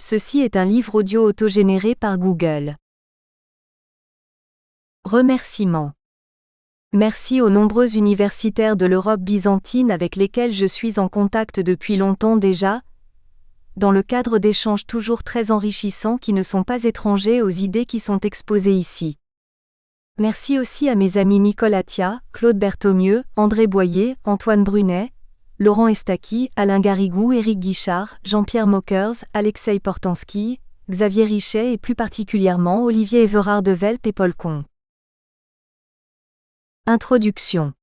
Ceci est un livre audio autogénéré par Google. Remerciements. Merci aux nombreux universitaires de l'Europe byzantine avec lesquels je suis en contact depuis longtemps déjà, dans le cadre d'échanges toujours très enrichissants qui ne sont pas étrangers aux idées qui sont exposées ici. Merci aussi à mes amis Nicole Attia, Claude Berthaumieux, André Boyer, Antoine Brunet, Laurent Estaki, Alain Garrigou, Éric Guichard, Jean-Pierre Mockers, Alexei Portansky, Xavier Richet et plus particulièrement Olivier Everard de Velp et Paul Comte. Introduction.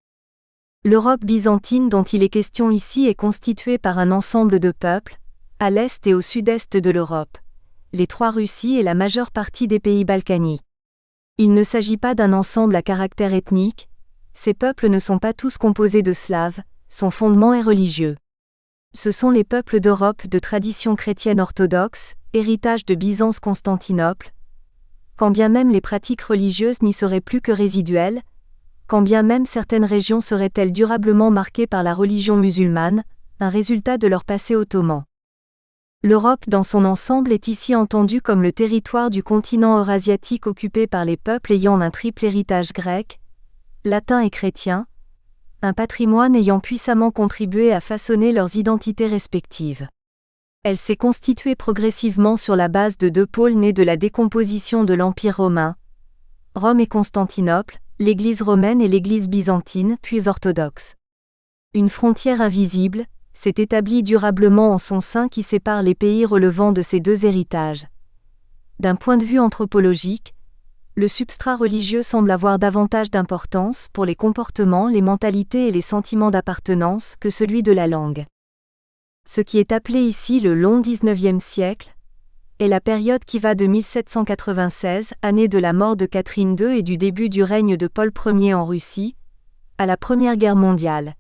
L'Europe byzantine dont il est question ici est constituée par un ensemble de peuples, à l'est et au sud-est de l'Europe, les trois Russies et la majeure partie des pays balkaniques. Il ne s'agit pas d'un ensemble à caractère ethnique, ces peuples ne sont pas tous composés de Slaves, son fondement est religieux. Ce sont les peuples d'Europe de tradition chrétienne orthodoxe, héritage de Byzance-Constantinople, quand bien même les pratiques religieuses n'y seraient plus que résiduelles, quand bien même certaines régions seraient-elles durablement marquées par la religion musulmane, un résultat de leur passé ottoman. L'Europe dans son ensemble est ici entendue comme le territoire du continent eurasiatique occupé par les peuples ayant un triple héritage grec, latin et chrétien, un patrimoine ayant puissamment contribué à façonner leurs identités respectives. Elle s'est constituée progressivement sur la base de deux pôles nés de la décomposition de l'Empire romain, Rome et Constantinople, l'Église romaine et l'Église byzantine, puis orthodoxe. Une frontière invisible s'est établie durablement en son sein qui sépare les pays relevant de ces deux héritages. D'un point de vue anthropologique, le substrat religieux semble avoir davantage d'importance pour les comportements, les mentalités et les sentiments d'appartenance que celui de la langue. Ce qui est appelé ici le long XIXe siècle est la période qui va de 1796, année de la mort de Catherine II et du début du règne de Paul Ier en Russie, à la Première Guerre mondiale.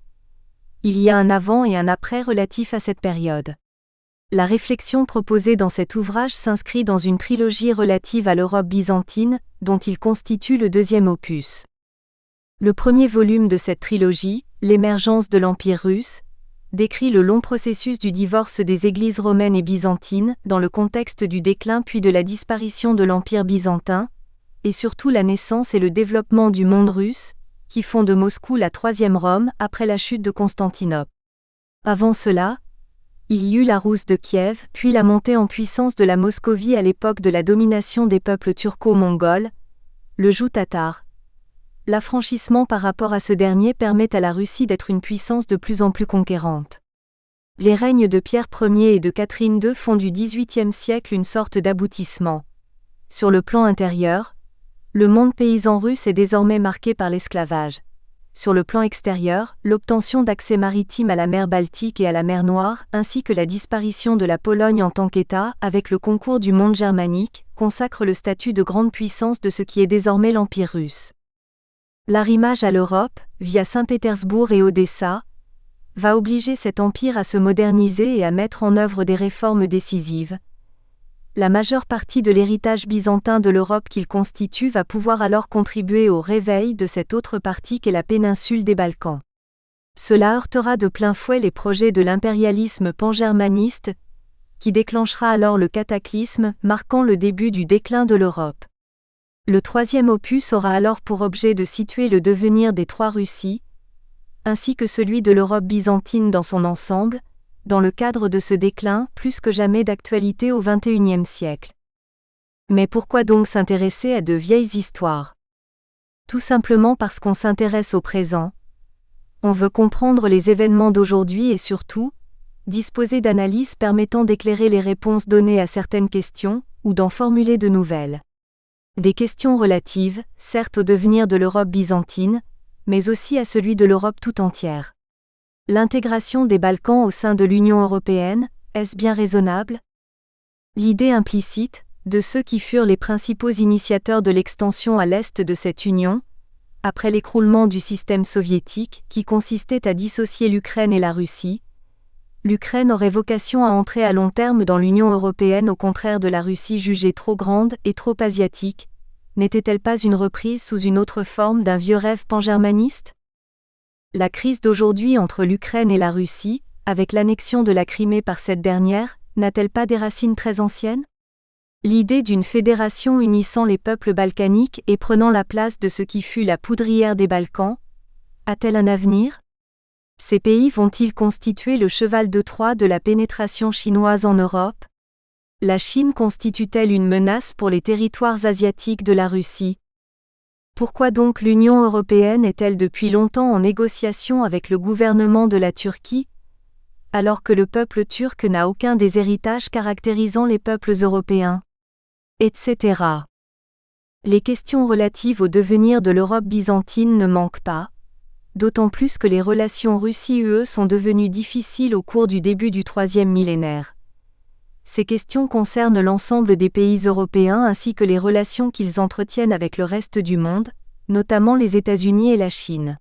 Il y a un avant et un après relatif à cette période. La réflexion proposée dans cet ouvrage s'inscrit dans une trilogie relative à l'Europe byzantine, dont il constitue le deuxième opus. Le premier volume de cette trilogie, L'émergence de l'Empire russe, décrit le long processus du divorce des églises romaines et byzantines dans le contexte du déclin puis de la disparition de l'Empire byzantin, et surtout la naissance et le développement du monde russe, qui font de Moscou la troisième Rome après la chute de Constantinople. Avant cela, il y eut la Rousse de Kiev, puis la montée en puissance de la Moscovie à l'époque de la domination des peuples turco-mongols, le joug tatar. L'affranchissement par rapport à ce dernier permet à la Russie d'être une puissance de plus en plus conquérante. Les règnes de Pierre Ier et de Catherine II font du XVIIIe siècle une sorte d'aboutissement. Sur le plan intérieur, le monde paysan russe est désormais marqué par l'esclavage. Sur le plan extérieur, l'obtention d'accès maritime à la mer Baltique et à la mer Noire, ainsi que la disparition de la Pologne en tant qu'État, avec le concours du monde germanique, consacre le statut de grande puissance de ce qui est désormais l'Empire russe. L'arrimage à l'Europe, via Saint-Pétersbourg et Odessa, va obliger cet empire à se moderniser et à mettre en œuvre des réformes décisives. La majeure partie de l'héritage byzantin de l'Europe qu'il constitue va pouvoir alors contribuer au réveil de cette autre partie qu'est la péninsule des Balkans. Cela heurtera de plein fouet les projets de l'impérialisme pangermaniste, qui déclenchera alors le cataclysme, marquant le début du déclin de l'Europe. Le troisième opus aura alors pour objet de situer le devenir des trois Russies, ainsi que celui de l'Europe byzantine dans son ensemble, dans le cadre de ce déclin plus que jamais d'actualité au XXIe siècle. Mais pourquoi donc s'intéresser à de vieilles histoires ? Tout simplement parce qu'on s'intéresse au présent. On veut comprendre les événements d'aujourd'hui et surtout, disposer d'analyses permettant d'éclairer les réponses données à certaines questions, ou d'en formuler de nouvelles. Des questions relatives, certes au devenir de l'Europe byzantine, mais aussi à celui de l'Europe tout entière. L'intégration des Balkans au sein de l'Union européenne, est-ce bien raisonnable ? L'idée implicite, de ceux qui furent les principaux initiateurs de l'extension à l'est de cette union, après l'écroulement du système soviétique qui consistait à dissocier l'Ukraine et la Russie, l'Ukraine aurait vocation à entrer à long terme dans l'Union européenne au contraire de la Russie jugée trop grande et trop asiatique, n'était-elle pas une reprise sous une autre forme d'un vieux rêve pangermaniste ? La crise d'aujourd'hui entre l'Ukraine et la Russie, avec l'annexion de la Crimée par cette dernière, n'a-t-elle pas des racines très anciennes? L'idée d'une fédération unissant les peuples balkaniques et prenant la place de ce qui fut la poudrière des Balkans, a-t-elle un avenir? Ces pays vont-ils constituer le cheval de Troie de la pénétration chinoise en Europe? La Chine constitue-t-elle une menace pour les territoires asiatiques de la Russie? Pourquoi donc l'Union européenne est-elle depuis longtemps en négociation avec le gouvernement de la Turquie, alors que le peuple turc n'a aucun des héritages caractérisant les peuples européens? Etc. Les questions relatives au devenir de l'Europe byzantine ne manquent pas, d'autant plus que les relations Russie-UE sont devenues difficiles au cours du début du troisième millénaire. Ces questions concernent l'ensemble des pays européens ainsi que les relations qu'ils entretiennent avec le reste du monde, notamment les États-Unis et la Chine.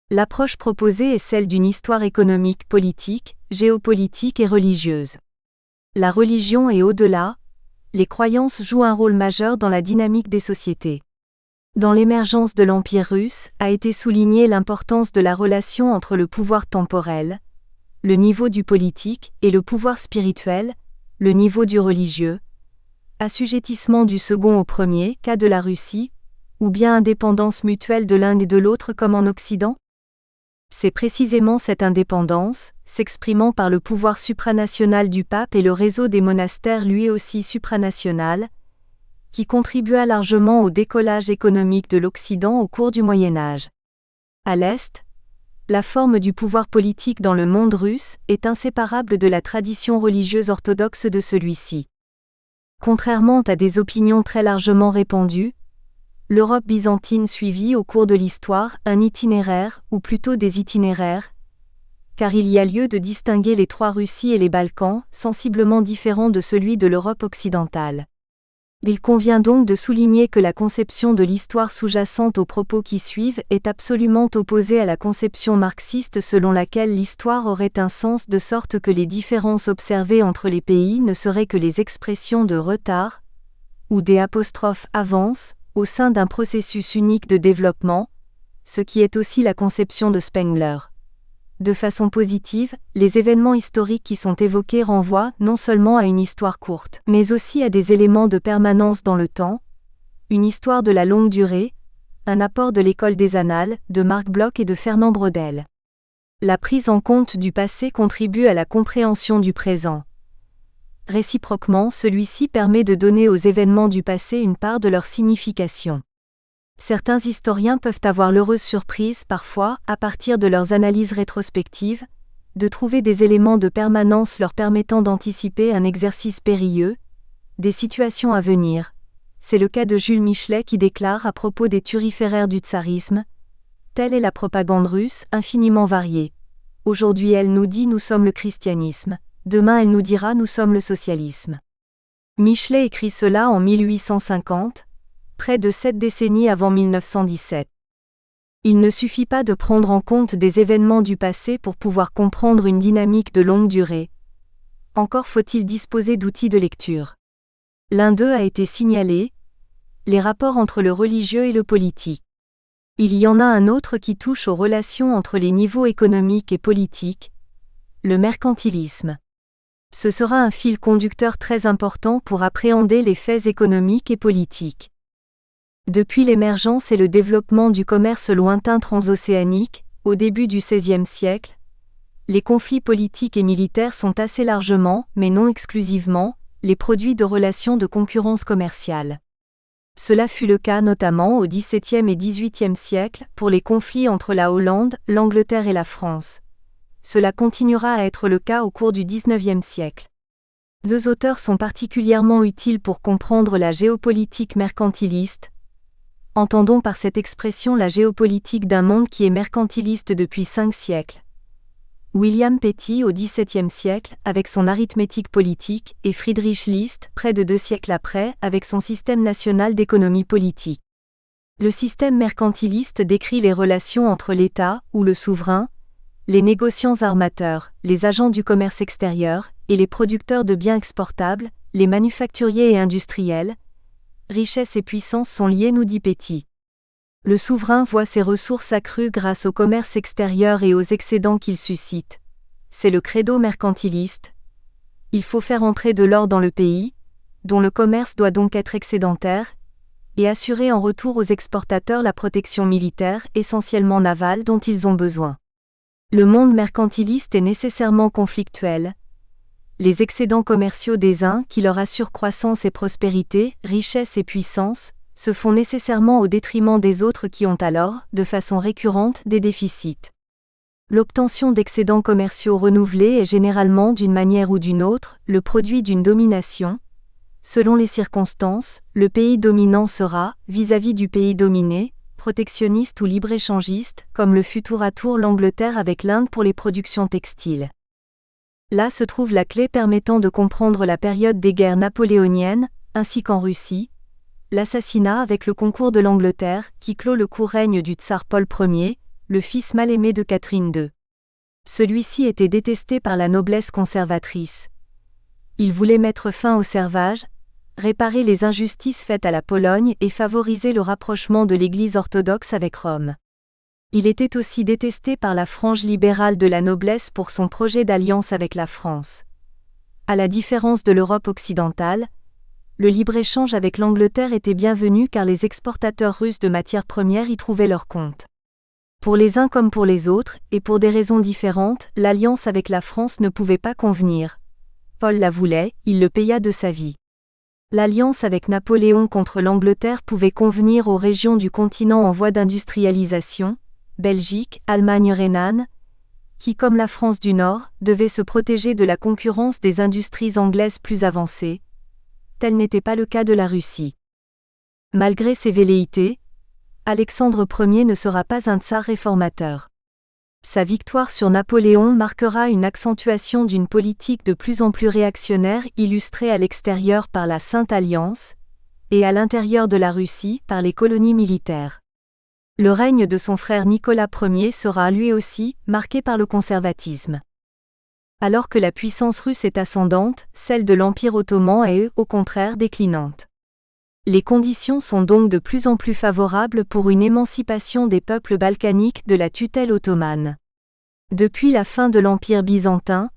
L'approche proposée est celle d'une histoire économique, politique, géopolitique et religieuse. La religion et au-delà, les croyances jouent un rôle majeur dans la dynamique des sociétés. Dans l'émergence de l'Empire russe, a été soulignée l'importance de la relation entre le pouvoir temporel, le niveau du politique, et le pouvoir spirituel, le niveau du religieux, assujettissement du second au premier, cas de la Russie, ou bien indépendance mutuelle de l'un et de l'autre comme en Occident? C'est précisément cette indépendance, s'exprimant par le pouvoir supranational du pape et le réseau des monastères lui aussi supranational, qui contribua largement au décollage économique de l'Occident au cours du Moyen Âge. À l'Est, la forme du pouvoir politique dans le monde russe est inséparable de la tradition religieuse orthodoxe de celui-ci. Contrairement à des opinions très largement répandues, l'Europe byzantine suivit au cours de l'histoire un itinéraire, ou plutôt des itinéraires, car il y a lieu de distinguer les trois Russies et les Balkans, sensiblement différents de celui de l'Europe occidentale. Il convient donc de souligner que la conception de l'histoire sous-jacente aux propos qui suivent est absolument opposée à la conception marxiste selon laquelle l'histoire aurait un sens de sorte que les différences observées entre les pays ne seraient que les expressions de retard, ou des avances, au sein d'un processus unique de développement, ce qui est aussi la conception de Spengler. De façon positive, les événements historiques qui sont évoqués renvoient non seulement à une histoire courte, mais aussi à des éléments de permanence dans le temps, une histoire de la longue durée, un apport de l'école des Annales, de Marc Bloch et de Fernand Braudel. La prise en compte du passé contribue à la compréhension du présent. Réciproquement, celui-ci permet de donner aux événements du passé une part de leur signification. Certains historiens peuvent avoir l'heureuse surprise, parfois, à partir de leurs analyses rétrospectives, de trouver des éléments de permanence leur permettant d'anticiper un exercice périlleux, des situations à venir. C'est le cas de Jules Michelet qui déclare à propos des turiféraires du tsarisme: « Telle est la propagande russe, infiniment variée. Aujourd'hui elle nous dit nous sommes le christianisme. Demain elle nous dira nous sommes le socialisme. » Michelet écrit cela en 1850, près de 7 décennies avant 1917. Il ne suffit pas de prendre en compte des événements du passé pour pouvoir comprendre une dynamique de longue durée. Encore faut-il disposer d'outils de lecture. L'un d'eux a été signalé, les rapports entre le religieux et le politique. Il y en a un autre qui touche aux relations entre les niveaux économiques et politiques, le mercantilisme. Ce sera un fil conducteur très important pour appréhender les faits économiques et politiques. Depuis l'émergence et le développement du commerce lointain transocéanique, au début du XVIe siècle, les conflits politiques et militaires sont assez largement, mais non exclusivement, les produits de relations de concurrence commerciale. Cela fut le cas notamment au XVIIe et XVIIIe siècle pour les conflits entre la Hollande, l'Angleterre et la France. Cela continuera à être le cas au cours du XIXe siècle. Deux auteurs sont particulièrement utiles pour comprendre la géopolitique mercantiliste. Entendons par cette expression la géopolitique d'un monde qui est mercantiliste depuis 5 siècles. William Petty au XVIIe siècle, avec son arithmétique politique, et Friedrich List, près de 2 siècles après, avec son système national d'économie politique. Le système mercantiliste décrit les relations entre l'État, ou le souverain, les négociants armateurs, les agents du commerce extérieur, et les producteurs de biens exportables, les manufacturiers et industriels. Richesse et puissance sont liées, nous dit Petty. Le souverain voit ses ressources accrues grâce au commerce extérieur et aux excédents qu'il suscite. C'est le credo mercantiliste. Il faut faire entrer de l'or dans le pays, dont le commerce doit donc être excédentaire, et assurer en retour aux exportateurs la protection militaire, essentiellement navale, dont ils ont besoin. Le monde mercantiliste est nécessairement conflictuel. Les excédents commerciaux des uns, qui leur assurent croissance et prospérité, richesse et puissance, se font nécessairement au détriment des autres qui ont alors, de façon récurrente, des déficits. L'obtention d'excédents commerciaux renouvelés est généralement, d'une manière ou d'une autre, le produit d'une domination. Selon les circonstances, le pays dominant sera, vis-à-vis du pays dominé, protectionniste ou libre-échangiste, comme le fut tour à tour l'Angleterre avec l'Inde pour les productions textiles. Là se trouve la clé permettant de comprendre la période des guerres napoléoniennes, ainsi qu'en Russie, l'assassinat avec le concours de l'Angleterre, qui clôt le court règne du tsar Paul Ier, le fils mal-aimé de Catherine II. Celui-ci était détesté par la noblesse conservatrice. Il voulait mettre fin au servage, réparer les injustices faites à la Pologne et favoriser le rapprochement de l'Église orthodoxe avec Rome. Il était aussi détesté par la frange libérale de la noblesse pour son projet d'alliance avec la France. À la différence de l'Europe occidentale, le libre-échange avec l'Angleterre était bienvenu car les exportateurs russes de matières premières y trouvaient leur compte. Pour les uns comme pour les autres, et pour des raisons différentes, l'alliance avec la France ne pouvait pas convenir. Paul la voulait, il le paya de sa vie. L'alliance avec Napoléon contre l'Angleterre pouvait convenir aux régions du continent en voie d'industrialisation, Belgique, Allemagne rhénane, qui comme la France du Nord, devaient se protéger de la concurrence des industries anglaises plus avancées. Tel n'était pas le cas de la Russie. Malgré ses velléités, Alexandre Ier ne sera pas un tsar réformateur. Sa victoire sur Napoléon marquera une accentuation d'une politique de plus en plus réactionnaire illustrée à l'extérieur par la Sainte Alliance, et à l'intérieur de la Russie par les colonies militaires. Le règne de son frère Nicolas Ier sera lui aussi marqué par le conservatisme. Alors que la puissance russe est ascendante, celle de l'Empire ottoman est, au contraire, déclinante. Les conditions sont donc de plus en plus favorables pour une émancipation des peuples balkaniques de la tutelle ottomane. Depuis la fin de l'Empire byzantin,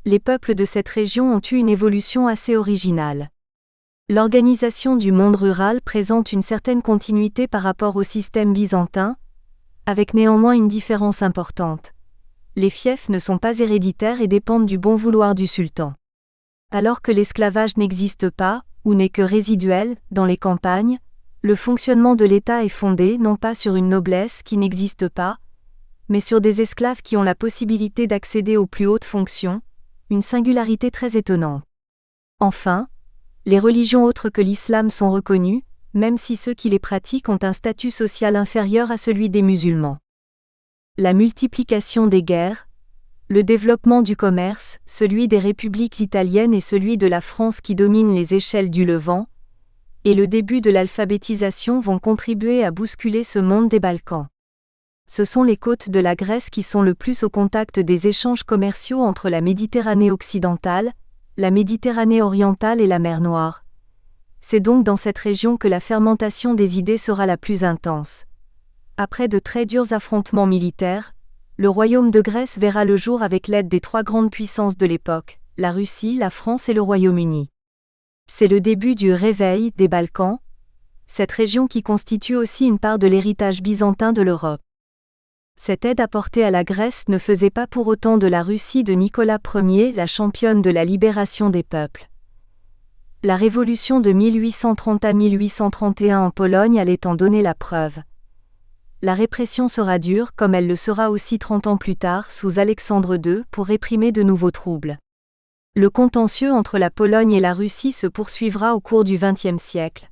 les peuples de cette région ont eu une évolution assez originale. L'organisation du monde rural présente une certaine continuité par rapport au système byzantin, avec néanmoins une différence importante. Les fiefs ne sont pas héréditaires et dépendent du bon vouloir du sultan. Alors que l'esclavage n'existe pas, ou n'est que résiduel, dans les campagnes, le fonctionnement de l'État est fondé non pas sur une noblesse qui n'existe pas, mais sur des esclaves qui ont la possibilité d'accéder aux plus hautes fonctions, une singularité très étonnante. Enfin, les religions autres que l'islam sont reconnues, même si ceux qui les pratiquent ont un statut social inférieur à celui des musulmans. La multiplication des guerres, le développement du commerce, celui des républiques italiennes et celui de la France qui dominent les échelles du Levant, et le début de l'alphabétisation vont contribuer à bousculer ce monde des Balkans. Ce sont les côtes de la Grèce qui sont le plus au contact des échanges commerciaux entre la Méditerranée occidentale, la Méditerranée orientale et la mer Noire. C'est donc dans cette région que la fermentation des idées sera la plus intense. Après de très durs affrontements militaires, le royaume de Grèce verra le jour avec l'aide des trois grandes puissances de l'époque, la Russie, la France et le Royaume-Uni. C'est le début du réveil des Balkans, cette région qui constitue aussi une part de l'héritage byzantin de l'Europe. Cette aide apportée à la Grèce ne faisait pas pour autant de la Russie de Nicolas Ier la championne de la libération des peuples. La révolution de 1830 à 1831 en Pologne allait en donner la preuve. La répression sera dure comme elle le sera aussi 30 ans plus tard sous Alexandre II pour réprimer de nouveaux troubles. Le contentieux entre la Pologne et la Russie se poursuivra au cours du XXe siècle.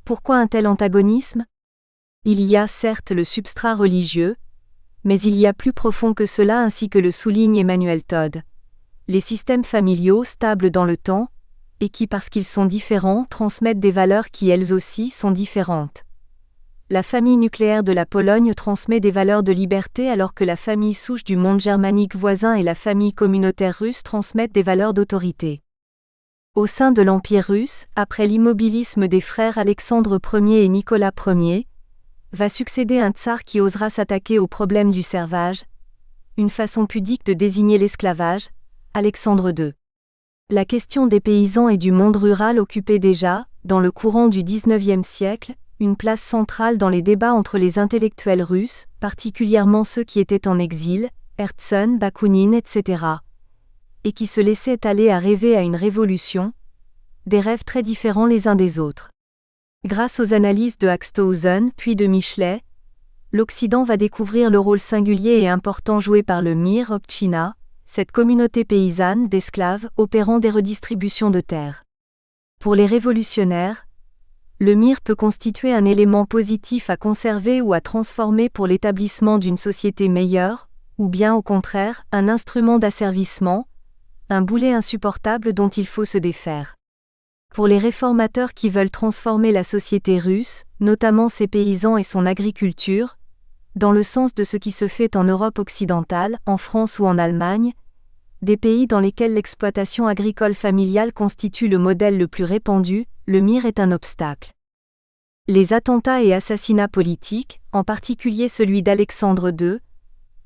Pourquoi un tel antagonisme ? Il y a certes le substrat religieux, mais il y a plus profond que cela ainsi que le souligne Emmanuel Todd. Les systèmes familiaux stables dans le temps, et qui parce qu'ils sont différents transmettent des valeurs qui elles aussi sont différentes. La famille nucléaire de la Pologne transmet des valeurs de liberté alors que la famille souche du monde germanique voisin et la famille communautaire russe transmettent des valeurs d'autorité. Au sein de l'Empire russe, après l'immobilisme des frères Alexandre Ier et Nicolas Ier, va succéder un tsar qui osera s'attaquer au problème du servage, une façon pudique de désigner l'esclavage, Alexandre II. La question des paysans et du monde rural occupait déjà, dans le courant du XIXe siècle, une place centrale dans les débats entre les intellectuels russes, particulièrement ceux qui étaient en exil, Herzen, Bakounine, etc., et qui se laissaient aller à rêver à une révolution, des rêves très différents les uns des autres. Grâce aux analyses de Axthausen puis de Michelet, l'Occident va découvrir le rôle singulier et important joué par le Mir Obchina, cette communauté paysanne d'esclaves opérant des redistributions de terres. Pour les révolutionnaires, le Mir peut constituer un élément positif à conserver ou à transformer pour l'établissement d'une société meilleure, ou bien au contraire, un instrument d'asservissement, un boulet insupportable dont il faut se défaire. Pour les réformateurs qui veulent transformer la société russe, notamment ses paysans et son agriculture, dans le sens de ce qui se fait en Europe occidentale, en France ou en Allemagne, des pays dans lesquels l'exploitation agricole familiale constitue le modèle le plus répandu, le Mir est un obstacle. Les attentats et assassinats politiques, en particulier celui d'Alexandre II,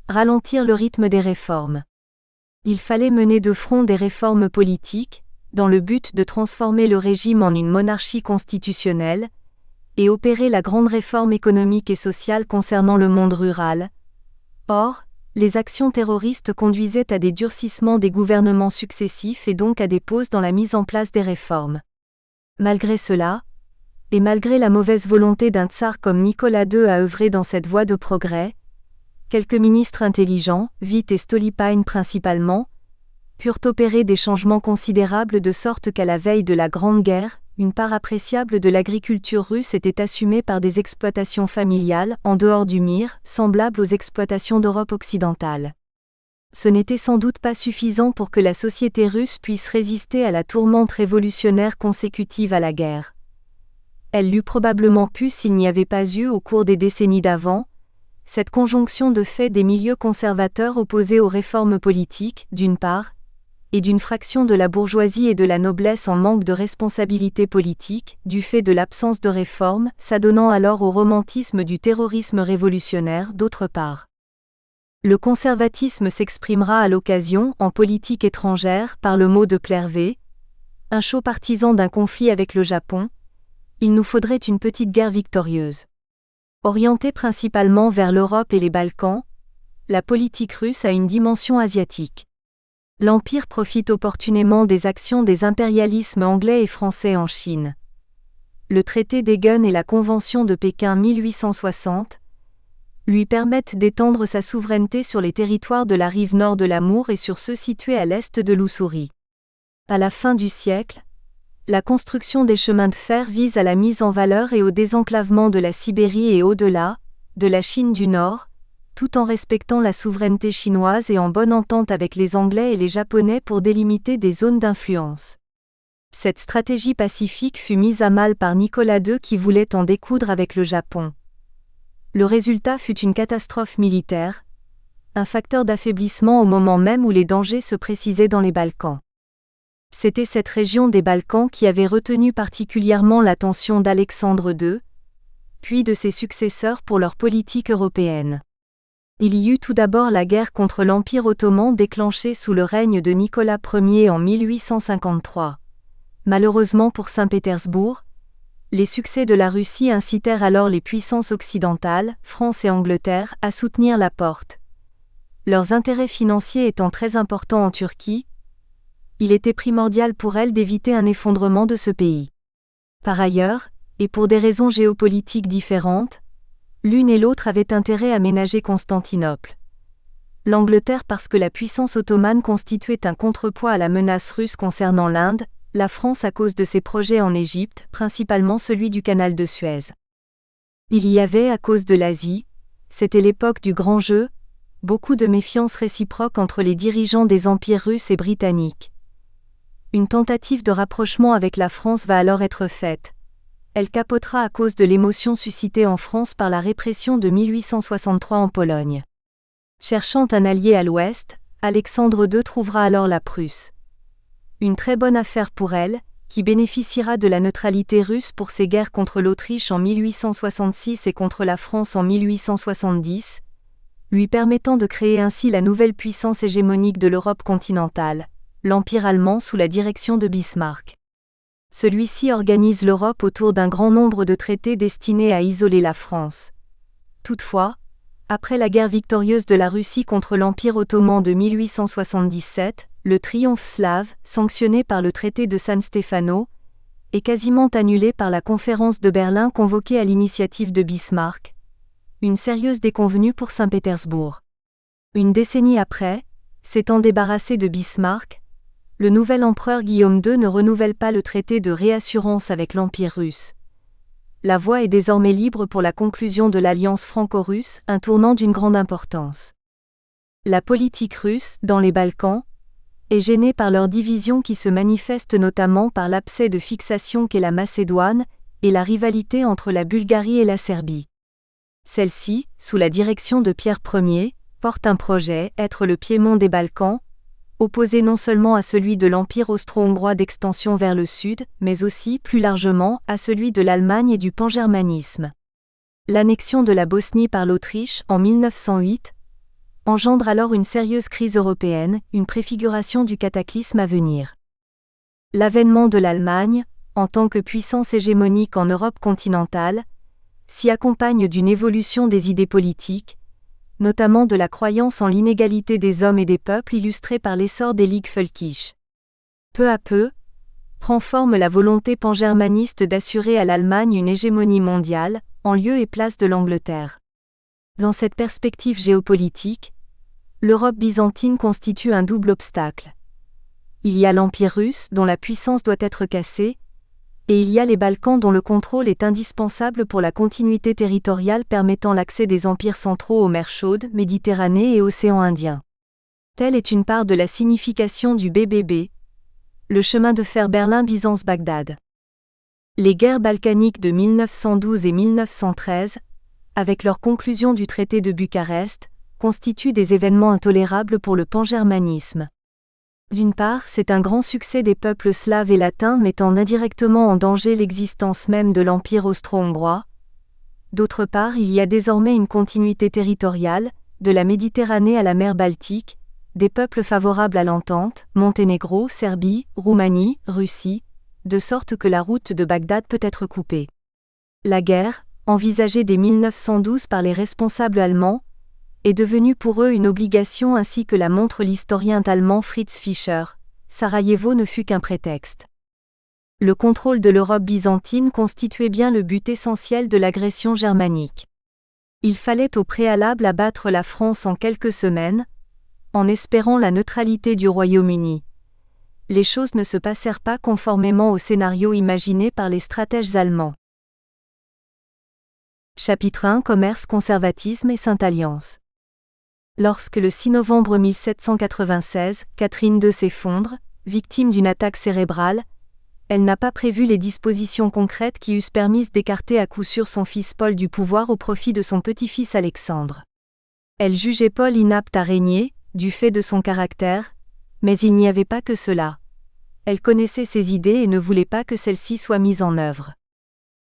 ralentirent le rythme des réformes. Il fallait mener de front des réformes politiques, dans le but de transformer le régime en une monarchie constitutionnelle, et opérer la grande réforme économique et sociale concernant le monde rural. Or, les actions terroristes conduisaient à des durcissements des gouvernements successifs et donc à des pauses dans la mise en place des réformes. Malgré cela, et malgré la mauvaise volonté d'un tsar comme Nicolas II à œuvrer dans cette voie de progrès, quelques ministres intelligents, Witt et Stolypine principalement, purent opérer des changements considérables de sorte qu'à la veille de la Grande Guerre, une part appréciable de l'agriculture russe était assumée par des exploitations familiales, en dehors du Mir, semblables aux exploitations d'Europe occidentale. Ce n'était sans doute pas suffisant pour que la société russe puisse résister à la tourmente révolutionnaire consécutive à la guerre. Elle l'eût probablement pu s'il n'y avait pas eu, au cours des décennies d'avant, cette conjonction de faits des milieux conservateurs opposés aux réformes politiques, d'une part, et d'une fraction de la bourgeoisie et de la noblesse en manque de responsabilité politique, du fait de l'absence de réformes, s'adonnant alors au romantisme du terrorisme révolutionnaire, d'autre part. Le conservatisme s'exprimera à l'occasion, en politique étrangère, par le mot de Plervé, un chaud partisan d'un conflit avec le Japon. Il nous faudrait une petite guerre victorieuse. Orientée principalement vers l'Europe et les Balkans, la politique russe a une dimension asiatique. L'Empire profite opportunément des actions des impérialismes anglais et français en Chine. Le traité d'Egun et la Convention de Pékin 1860 lui permettent d'étendre sa souveraineté sur les territoires de la rive nord de l'Amour et sur ceux situés à l'est de l'Ussuri. À la fin du siècle, la construction des chemins de fer vise à la mise en valeur et au désenclavement de la Sibérie et au-delà, de la Chine du Nord, tout en respectant la souveraineté chinoise et en bonne entente avec les Anglais et les Japonais pour délimiter des zones d'influence. Cette stratégie pacifique fut mise à mal par Nicolas II qui voulait en découdre avec le Japon. Le résultat fut une catastrophe militaire, un facteur d'affaiblissement au moment même où les dangers se précisaient dans les Balkans. C'était cette région des Balkans qui avait retenu particulièrement l'attention d'Alexandre II, puis de ses successeurs pour leur politique européenne. Il y eut tout d'abord la guerre contre l'Empire ottoman déclenchée sous le règne de Nicolas Ier en 1853. Malheureusement pour Saint-Pétersbourg, les succès de la Russie incitèrent alors les puissances occidentales, France et Angleterre, à soutenir la Porte. Leurs intérêts financiers étant très importants en Turquie, il était primordial pour elles d'éviter un effondrement de ce pays. Par ailleurs, et pour des raisons géopolitiques différentes, l'une et l'autre avaient intérêt à ménager Constantinople. L'Angleterre parce que la puissance ottomane constituait un contrepoids à la menace russe concernant l'Inde, la France à cause de ses projets en Égypte, principalement celui du canal de Suez. Il y avait, à cause de l'Asie, c'était l'époque du grand jeu, beaucoup de méfiance réciproque entre les dirigeants des empires russes et britanniques. Une tentative de rapprochement avec la France va alors être faite. Elle capotera à cause de l'émotion suscitée en France par la répression de 1863 en Pologne. Cherchant un allié à l'ouest, Alexandre II trouvera alors la Prusse. Une très bonne affaire pour elle, qui bénéficiera de la neutralité russe pour ses guerres contre l'Autriche en 1866 et contre la France en 1870, lui permettant de créer ainsi la nouvelle puissance hégémonique de l'Europe continentale, l'Empire allemand sous la direction de Bismarck. Celui-ci organise l'Europe autour d'un grand nombre de traités destinés à isoler la France. Toutefois, après la guerre victorieuse de la Russie contre l'Empire ottoman de 1877, le triomphe slave, sanctionné par le traité de San Stefano, est quasiment annulé par la conférence de Berlin convoquée à l'initiative de Bismarck. Une sérieuse déconvenue pour Saint-Pétersbourg. Une décennie après, s'étant débarrassé de Bismarck, le nouvel empereur Guillaume II ne renouvelle pas le traité de réassurance avec l'Empire russe. La voie est désormais libre pour la conclusion de l'alliance franco-russe, un tournant d'une grande importance. La politique russe, dans les Balkans, est gênée par leur division qui se manifeste notamment par l'abcès de fixation qu'est la Macédoine et la rivalité entre la Bulgarie et la Serbie. Celle-ci, sous la direction de Pierre Ier, porte un projet, être le Piémont des Balkans, opposé non seulement à celui de l'Empire austro-hongrois d'extension vers le sud, mais aussi, plus largement, à celui de l'Allemagne et du pangermanisme. L'annexion de la Bosnie par l'Autriche, en 1908, engendre alors une sérieuse crise européenne, une préfiguration du cataclysme à venir. L'avènement de l'Allemagne, en tant que puissance hégémonique en Europe continentale, s'y accompagne d'une évolution des idées politiques, notamment de la croyance en l'inégalité des hommes et des peuples illustrée par l'essor des ligues völkisches. Peu à peu, prend forme la volonté pangermaniste d'assurer à l'Allemagne une hégémonie mondiale, en lieu et place de l'Angleterre. Dans cette perspective géopolitique, l'Europe byzantine constitue un double obstacle. Il y a l'Empire russe, dont la puissance doit être cassée, et il y a les Balkans dont le contrôle est indispensable pour la continuité territoriale permettant l'accès des empires centraux aux mers chaudes, Méditerranée et Océan Indien. Telle est une part de la signification du BBB, le chemin de fer Berlin-Byzance-Bagdad. Les guerres balkaniques de 1912 et 1913, avec leur conclusion du traité de Bucarest, constituent des événements intolérables pour le pangermanisme. D'une part, c'est un grand succès des peuples slaves et latins mettant indirectement en danger l'existence même de l'Empire austro-hongrois. D'autre part, il y a désormais une continuité territoriale, de la Méditerranée à la mer Baltique, des peuples favorables à l'entente, Monténégro, Serbie, Roumanie, Russie, de sorte que la route de Bagdad peut être coupée. La guerre, envisagée dès 1912 par les responsables allemands, est devenue pour eux une obligation ainsi que la montre l'historien allemand Fritz Fischer. Sarajevo ne fut qu'un prétexte. Le contrôle de l'Europe byzantine constituait bien le but essentiel de l'agression germanique. Il fallait au préalable abattre la France en quelques semaines, en espérant la neutralité du Royaume-Uni. Les choses ne se passèrent pas conformément au scénario imaginé par les stratèges allemands. Chapitre 1 Commerce, conservatisme et Sainte-Alliance. Lorsque le 6 novembre 1796, Catherine II s'effondre, victime d'une attaque cérébrale, elle n'a pas prévu les dispositions concrètes qui eussent permis d'écarter à coup sûr son fils Paul du pouvoir au profit de son petit-fils Alexandre. Elle jugeait Paul inapte à régner, du fait de son caractère, mais il n'y avait pas que cela. Elle connaissait ses idées et ne voulait pas que celles-ci soient mises en œuvre.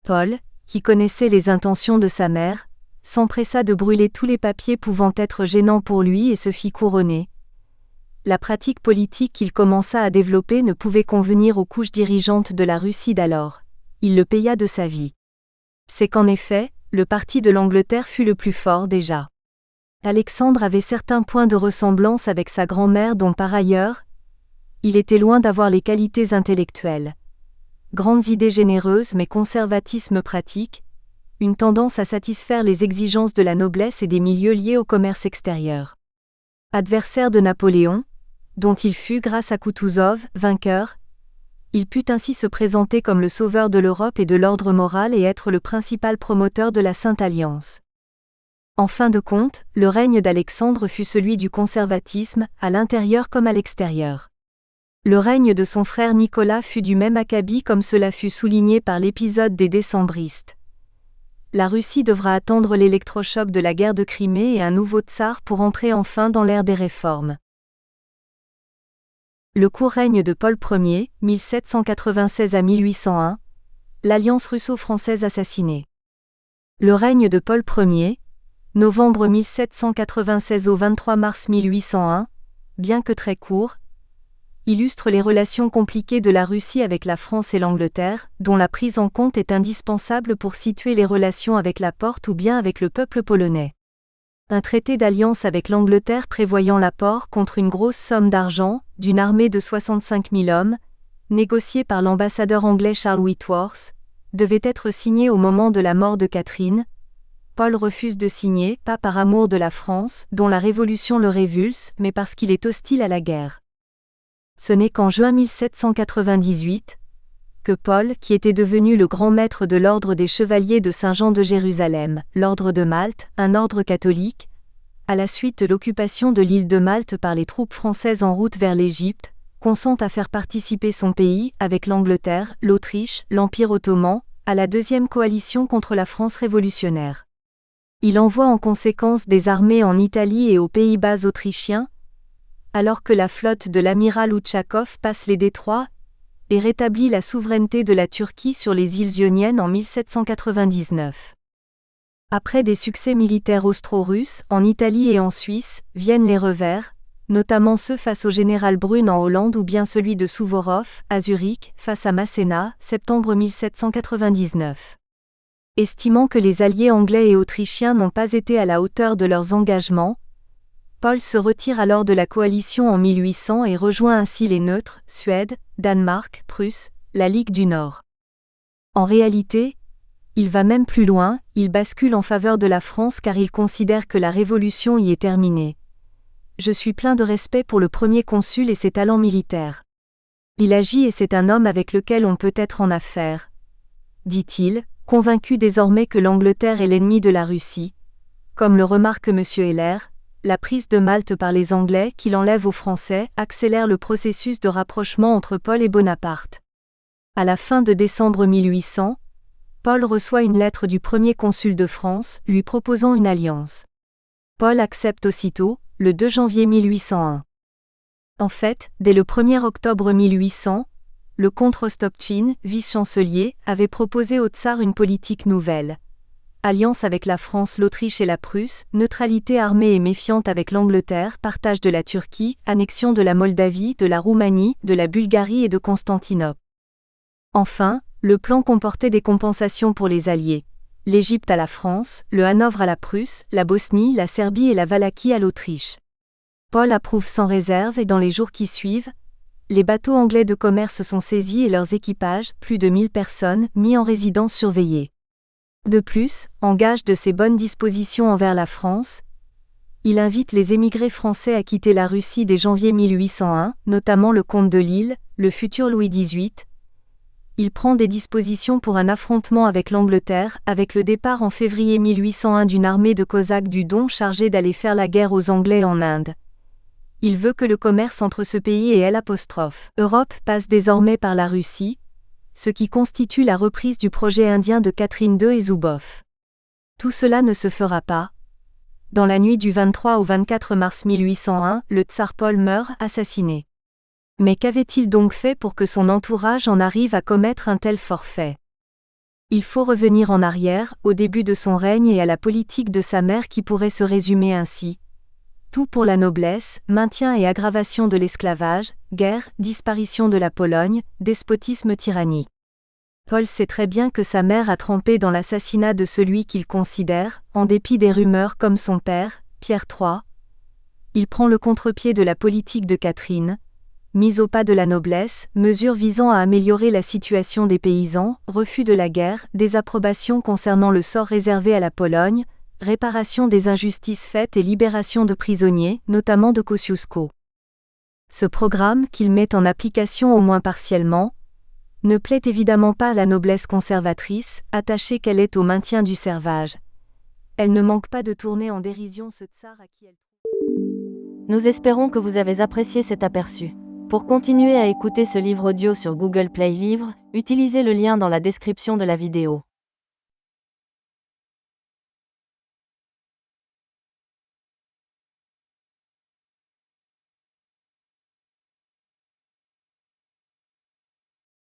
Paul, qui connaissait les intentions de sa mère, s'empressa de brûler tous les papiers pouvant être gênants pour lui et se fit couronner. La pratique politique qu'il commença à développer ne pouvait convenir aux couches dirigeantes de la Russie d'alors. Il le paya de sa vie. C'est qu'en effet, le parti de l'Angleterre fut le plus fort déjà. Alexandre avait certains points de ressemblance avec sa grand-mère dont par ailleurs, il était loin d'avoir les qualités intellectuelles. Grandes idées généreuses mais conservatisme pratique, une tendance à satisfaire les exigences de la noblesse et des milieux liés au commerce extérieur. Adversaire de Napoléon, dont il fut grâce à Koutouzov, vainqueur, il put ainsi se présenter comme le sauveur de l'Europe et de l'ordre moral et être le principal promoteur de la Sainte Alliance. En fin de compte, le règne d'Alexandre fut celui du conservatisme, à l'intérieur comme à l'extérieur. Le règne de son frère Nicolas fut du même acabit comme cela fut souligné par l'épisode des décembristes. La Russie devra attendre l'électrochoc de la guerre de Crimée et un nouveau tsar pour entrer enfin dans l'ère des réformes. Le court règne de Paul Ier, 1796 à 1801, l'alliance russo-française assassinée. Le règne de Paul Ier, novembre 1796 au 23 mars 1801, bien que très court, illustre les relations compliquées de la Russie avec la France et l'Angleterre, dont la prise en compte est indispensable pour situer les relations avec la Porte ou bien avec le peuple polonais. Un traité d'alliance avec l'Angleterre prévoyant l'apport contre une grosse somme d'argent, d'une armée de 65 000 hommes, négocié par l'ambassadeur anglais Charles Whitworth, devait être signé au moment de la mort de Catherine. Paul refuse de signer, pas par amour de la France, dont la Révolution le révulse, mais parce qu'il est hostile à la guerre. Ce n'est qu'en juin 1798 que Paul, qui était devenu le grand maître de l'ordre des chevaliers de Saint-Jean de Jérusalem, l'ordre de Malte, un ordre catholique, à la suite de l'occupation de l'île de Malte par les troupes françaises en route vers l'Égypte, consent à faire participer son pays, avec l'Angleterre, l'Autriche, l'Empire ottoman, à la deuxième coalition contre la France révolutionnaire. Il envoie en conséquence des armées en Italie et aux Pays-Bas autrichiens, alors que la flotte de l'amiral Outchakov passe les détroits et rétablit la souveraineté de la Turquie sur les îles Ioniennes en 1799. Après des succès militaires austro-russes, en Italie et en Suisse, viennent les revers, notamment ceux face au général Brune en Hollande ou bien celui de Souvorov, à Zurich, face à Masséna, septembre 1799. Estimant que les alliés anglais et autrichiens n'ont pas été à la hauteur de leurs engagements, Paul se retire alors de la coalition en 1800 et rejoint ainsi les neutres, Suède, Danemark, Prusse, la Ligue du Nord. En réalité, il va même plus loin, il bascule en faveur de la France car il considère que la Révolution y est terminée. Je suis plein de respect pour le premier consul et ses talents militaires. Il agit et c'est un homme avec lequel on peut être en affaire, dit-il, convaincu désormais que l'Angleterre est l'ennemi de la Russie. Comme le remarque M. Heller, la prise de Malte par les Anglais, qui l'enlève aux Français, accélère le processus de rapprochement entre Paul et Bonaparte. À la fin de décembre 1800, Paul reçoit une lettre du premier consul de France, lui proposant une alliance. Paul accepte aussitôt, le 2 janvier 1801. En fait, dès le 1er octobre 1800, le comte Rostopchine, vice-chancelier, avait proposé au tsar une politique nouvelle. Alliance avec la France, l'Autriche et la Prusse, neutralité armée et méfiante avec l'Angleterre, partage de la Turquie, annexion de la Moldavie, de la Roumanie, de la Bulgarie et de Constantinople. Enfin, le plan comportait des compensations pour les alliés. L'Égypte à la France, le Hanovre à la Prusse, la Bosnie, la Serbie et la Valachie à l'Autriche. Paul approuve sans réserve et dans les jours qui suivent, les bateaux anglais de commerce sont saisis et leurs équipages, plus de 1000 personnes, mis en résidence surveillée. De plus, en gage de ses bonnes dispositions envers la France, il invite les émigrés français à quitter la Russie dès janvier 1801, notamment le comte de Lille, le futur Louis XVIII. Il prend des dispositions pour un affrontement avec l'Angleterre, avec le départ en février 1801 d'une armée de Cosaques du Don chargée d'aller faire la guerre aux Anglais en Inde. Il veut que le commerce entre ce pays et Europe passe désormais par la Russie, ce qui constitue la reprise du projet indien de Catherine II et Zouboff. Tout cela ne se fera pas. Dans la nuit du 23 au 24 mars 1801, le tsar Paul meurt, assassiné. Mais qu'avait-il donc fait pour que son entourage en arrive à commettre un tel forfait ? Il faut revenir en arrière, au début de son règne et à la politique de sa mère qui pourrait se résumer ainsi. Tout pour la noblesse, maintien et aggravation de l'esclavage, guerre, disparition de la Pologne, despotisme tyrannique. Paul sait très bien que sa mère a trempé dans l'assassinat de celui qu'il considère, en dépit des rumeurs comme son père, Pierre III. Il prend le contre-pied de la politique de Catherine, mise au pas de la noblesse, mesures visant à améliorer la situation des paysans, refus de la guerre, désapprobation concernant le sort réservé à la Pologne, réparation des injustices faites et libération de prisonniers, notamment de Kosciuszko. Ce programme, qu'il met en application au moins partiellement, ne plaît évidemment pas à la noblesse conservatrice, attachée qu'elle est au maintien du servage. Elle ne manque pas de tourner en dérision ce tsar à qui elle... Nous espérons que vous avez apprécié cet aperçu. Pour continuer à écouter ce livre audio sur Google Play Livres, utilisez le lien dans la description de la vidéo.